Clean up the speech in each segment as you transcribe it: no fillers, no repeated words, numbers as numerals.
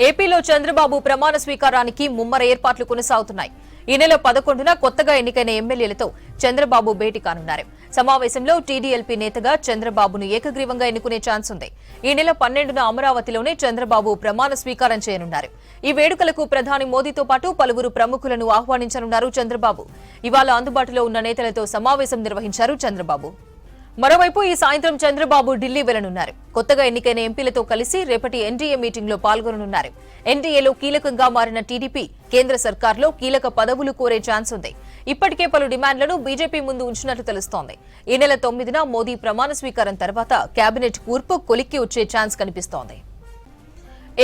ఏపీలో చంద్రబాబు ప్రమాణ స్వీకారానికి ముమ్మర ఏర్పాట్లు కొనసాగుతున్నాయి. ఈ నెల 11న కొత్తగా ఎన్నికైన ఎమ్మెల్యేలతో చంద్రబాబు భేటీ కానున్నారు. సమావేశంలో టీడీఎల్పీ నేతగా చంద్రబాబును ఏకగ్రీవంగా ఎన్నుకునే ఛాన్స్ ఉంది. ఈ నెల 12న అమరావతిలోనే చంద్రబాబు ప్రమాణ స్వీకారం చేయనున్నారు. ఈ వేడుకలకు ప్రధాని మోదీతో పాటు పలువురు ప్రముఖులను ఆహ్వానించనున్నారు చంద్రబాబు. ఇవాళ అందుబాటులో ఉన్న నేతలతో సమావేశం నిర్వహించారు చంద్రబాబు. మరోవైపు ఈ సాయంత్రం చంద్రబాబు ఢిల్లీ వెళ్లనున్నారు. కొత్తగా ఎన్నికైన ఎంపీలతో కలిసి రేపటి ఎన్డీఏ మీటింగ్ లో పాల్గొననున్నారు. ఎన్డీఏలో కీలకంగా మారిన టీడీపీ కేంద్ర సర్కార్లో కీలక పదవులు కోరే ఛాన్స్ ఉంది. ఇప్పటికే పలు డిమాండ్లను బీజేపీ ముందు ఉంచినట్లు తెలుస్తోంది. ఈ నెల 9న మోదీ ప్రమాణ స్వీకారం తర్వాత కేబినెట్ కూర్పు కొలిక్కి వచ్చే ఛాన్స్ కనిపిస్తోంది.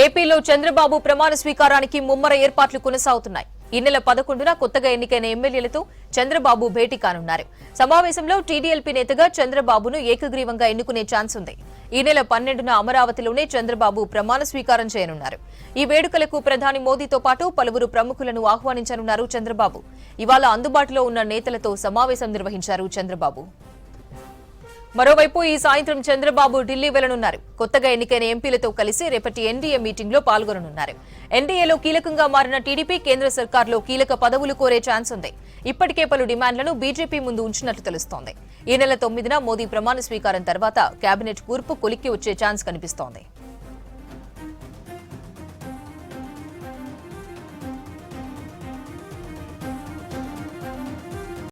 ఏపీలో చంద్రబాబు ప్రమాణ స్వీకారానికి ముమ్మర ఏర్పాట్లు కొనసాగుతున్నాయి. ఈ నెల 11న కొత్తగా ఎన్నికైన ఎమ్మెల్యేలతో చంద్రబాబు భేటీ కానున్నారు. సమావేశంలో టీడీఎల్పీ నేతగా చంద్రబాబును ఏకగ్రీవంగా ఎన్నుకునే ఛాన్స్ ఉంది. ఈ నెల 12న అమరావతిలోనే చంద్రబాబు ప్రమాణ స్వీకారం చేయనున్నారు. ఈ వేడుకలకు ప్రధాని మోదీతో పాటు పలువురు ప్రముఖులను ఆహ్వానించనున్నారు చంద్రబాబు. ఇవాళ అందుబాటులో ఉన్న నేతలతో సమావేశం నిర్వహించారు చంద్రబాబు. మరోవైపు ఈ సాయంత్రం చంద్రబాబు ఢిల్లీ వెళ్లనున్నారు. కొత్తగా ఎన్నికైన ఎంపీలతో కలిసి రేపటి ఎన్డీఏ మీటింగ్ లో పాల్గొననున్నారు. ఎన్డీఏలో కీలకంగా మారిన టీడీపీ కేంద్ర సర్కార్లో కీలక పదవులు కోరే ఛాన్స్ ఉంది. ఇప్పటికే పలు డిమాండ్లను బీజేపీ ముందు ఉంచినట్లు తెలుస్తోంది. ఈ నెల 9న మోదీ ప్రమాణ స్వీకారం తర్వాత కేబినెట్ కూర్పు కొలిక్కి వచ్చే ఛాన్స్ కనిపిస్తోంది.